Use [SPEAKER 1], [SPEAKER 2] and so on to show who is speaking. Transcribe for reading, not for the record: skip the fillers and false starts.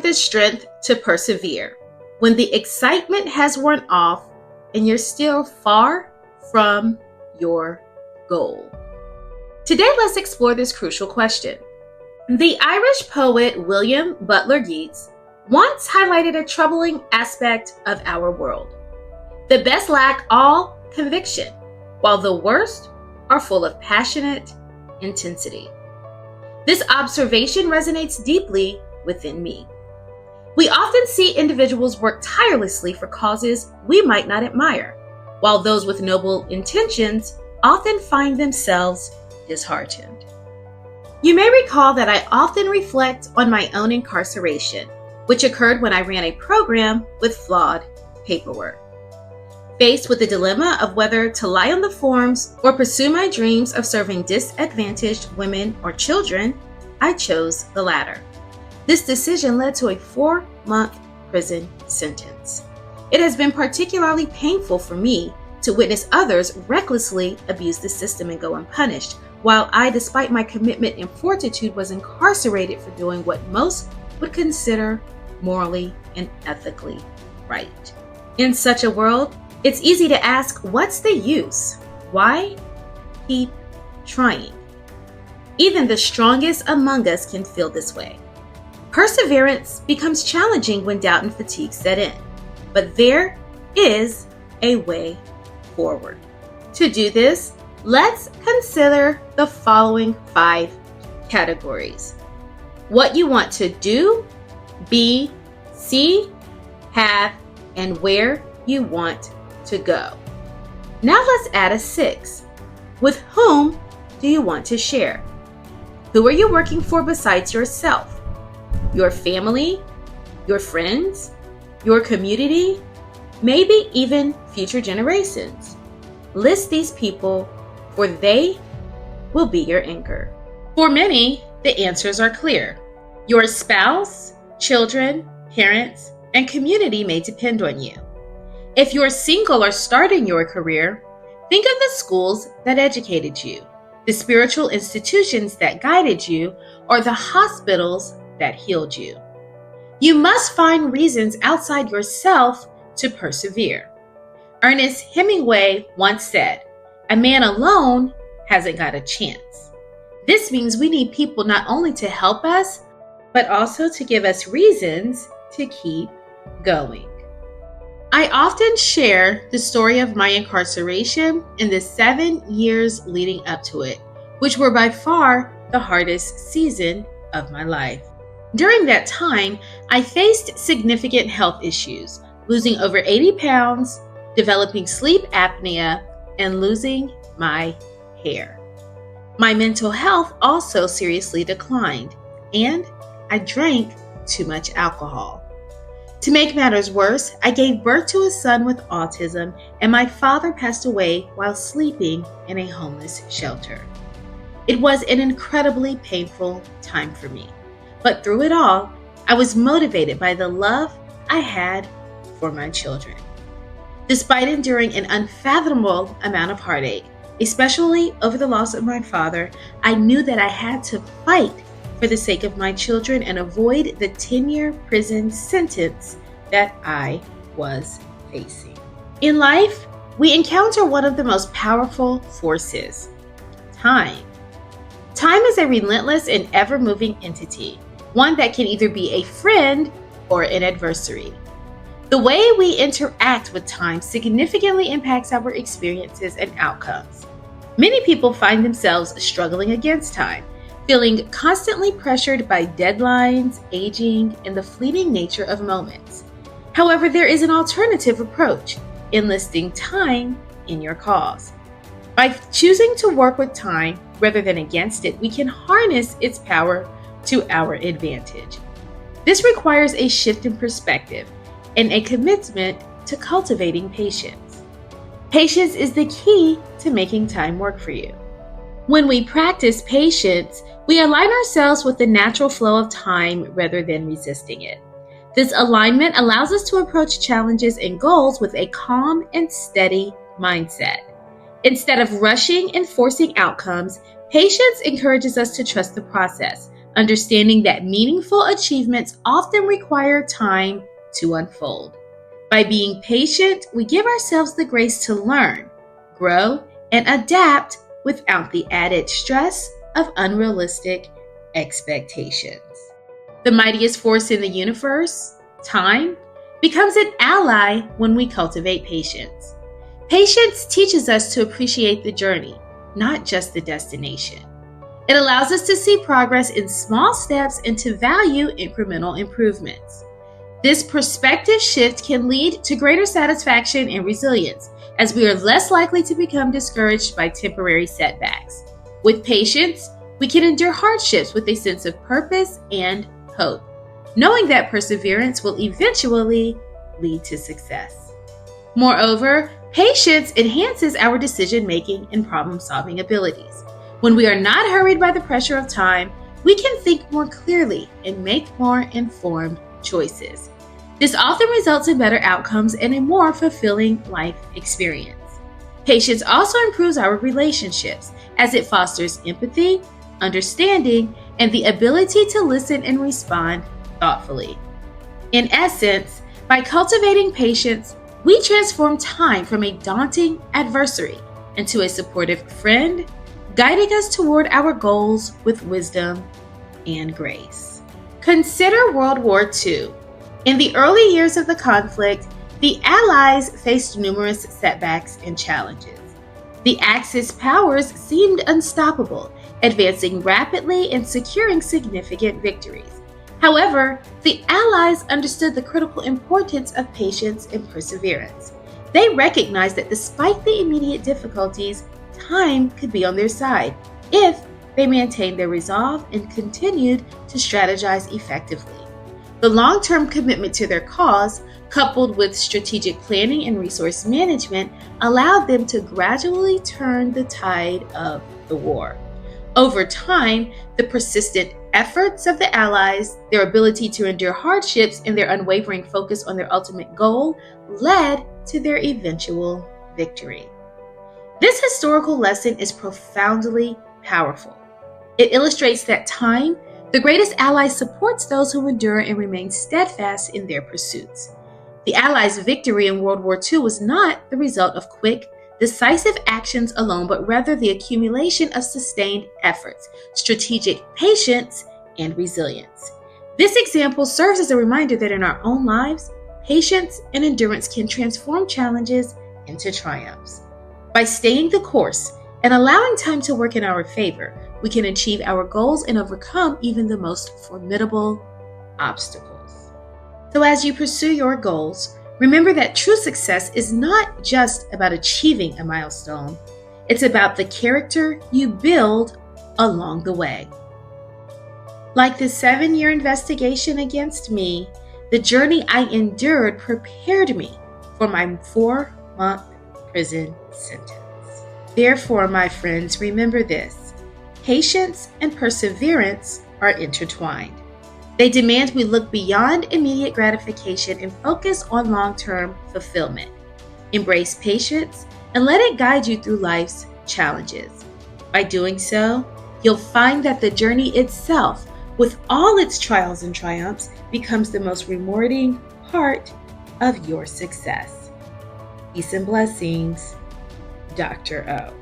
[SPEAKER 1] the strength to persevere when the excitement has worn off and you're still far from your goal? Today, let's explore this crucial question. The Irish poet William Butler Yeats once highlighted a troubling aspect of our world. The best lack all conviction, while the worst are full of passionate intensity. This observation resonates deeply within me. We often see individuals work tirelessly for causes we might not admire, while those with noble intentions often find themselves disheartened. You may recall that I often reflect on my own incarceration, which occurred when I ran a program with flawed paperwork. Faced with the dilemma of whether to lie on the forms or pursue my dreams of serving disadvantaged women or children, I chose the latter. This decision led to a 4-month prison sentence. It has been particularly painful for me to witness others recklessly abuse the system and go unpunished, while I, despite my commitment and fortitude, was incarcerated for doing what most would consider morally and ethically right. In such a world, it's easy to ask, what's the use? Why keep trying? Even the strongest among us can feel this way. Perseverance becomes challenging when doubt and fatigue set in, but there is a way forward. To do this, let's consider the following 5 categories: what you want to do, be, see, have, and where you want to go. Now let's add a 6. With whom do you want to share? Who are you working for besides yourself? Your family, your friends, your community, maybe even future generations. List these people, for they will be your anchor. For many, the answers are clear. Your spouse, children, parents, and community may depend on you. If you're single or starting your career, think of the schools that educated you, the spiritual institutions that guided you, or the hospitals that healed you. You must find reasons outside yourself to persevere. Ernest Hemingway once said, "A man alone hasn't got a chance." This means we need people not only to help us, but also to give us reasons to keep going. I often share the story of my incarceration and the 7 years leading up to it, which were by far the hardest season of my life. During that time, I faced significant health issues, losing over 80 pounds, developing sleep apnea, and losing my hair. My mental health also seriously declined, and I drank too much alcohol. To make matters worse, I gave birth to a son with autism, and my father passed away while sleeping in a homeless shelter. It was an incredibly painful time for me, but through it all, I was motivated by the love I had for my children. Despite enduring an unfathomable amount of heartache, especially over the loss of my father, I knew that I had to fight for the sake of my children and avoid the 10-year prison sentence that I was facing. In life, we encounter one of the most powerful forces: time. Time is a relentless and ever-moving entity, one that can either be a friend or an adversary. The way we interact with time significantly impacts our experiences and outcomes. Many people find themselves struggling against time, feeling constantly pressured by deadlines, aging, and the fleeting nature of moments. However, there is an alternative approach: enlisting time in your cause. By choosing to work with time rather than against it, we can harness its power to our advantage. This requires a shift in perspective and a commitment to cultivating patience. Patience is the key to making time work for you. When we practice patience, we align ourselves with the natural flow of time rather than resisting it. This alignment allows us to approach challenges and goals with a calm and steady mindset. Instead of rushing and forcing outcomes, patience encourages us to trust the process, understanding that meaningful achievements often require time to unfold. By being patient, we give ourselves the grace to learn, grow, and adapt without the added stress of unrealistic expectations. The mightiest force in the universe, time, becomes an ally when we cultivate patience. Patience teaches us to appreciate the journey, not just the destination. It allows us to see progress in small steps and to value incremental improvements. This perspective shift can lead to greater satisfaction and resilience, as we are less likely to become discouraged by temporary setbacks. With patience, we can endure hardships with a sense of purpose and hope, knowing that perseverance will eventually lead to success. Moreover, patience enhances our decision-making and problem-solving abilities. When we are not hurried by the pressure of time, we can think more clearly and make more informed choices. This often results in better outcomes and a more fulfilling life experience. Patience also improves our relationships as it fosters empathy, understanding, and the ability to listen and respond thoughtfully. In essence, by cultivating patience, we transform time from a daunting adversary into a supportive friend, guiding us toward our goals with wisdom and grace. Consider World War II. In the early years of the conflict, the Allies faced numerous setbacks and challenges. The Axis powers seemed unstoppable, advancing rapidly and securing significant victories. However, the Allies understood the critical importance of patience and perseverance. They recognized that despite the immediate difficulties, time could be on their side if they maintained their resolve and continued to strategize effectively. The long-term commitment to their cause, coupled with strategic planning and resource management, allowed them to gradually turn the tide of the war. Over time, the persistent efforts of the Allies, their ability to endure hardships, and their unwavering focus on their ultimate goal led to their eventual victory. This historical lesson is profoundly powerful. It illustrates that time, the greatest ally, supports those who endure and remain steadfast in their pursuits. The Allies' victory in World War II was not the result of quick, decisive actions alone, but rather the accumulation of sustained efforts, strategic patience, and resilience. This example serves as a reminder that in our own lives, patience and endurance can transform challenges into triumphs. By staying the course and allowing time to work in our favor, we can achieve our goals and overcome even the most formidable obstacles. So as you pursue your goals, remember that true success is not just about achieving a milestone. It's about the character you build along the way. Like the 7-year investigation against me, the journey I endured prepared me for my 4-month prison sentence. Therefore, my friends, remember this: patience and perseverance are intertwined. They demand we look beyond immediate gratification and focus on long-term fulfillment. Embrace patience and let it guide you through life's challenges. By doing so, you'll find that the journey itself, with all its trials and triumphs, becomes the most rewarding part of your success. Peace and blessings, Dr. O.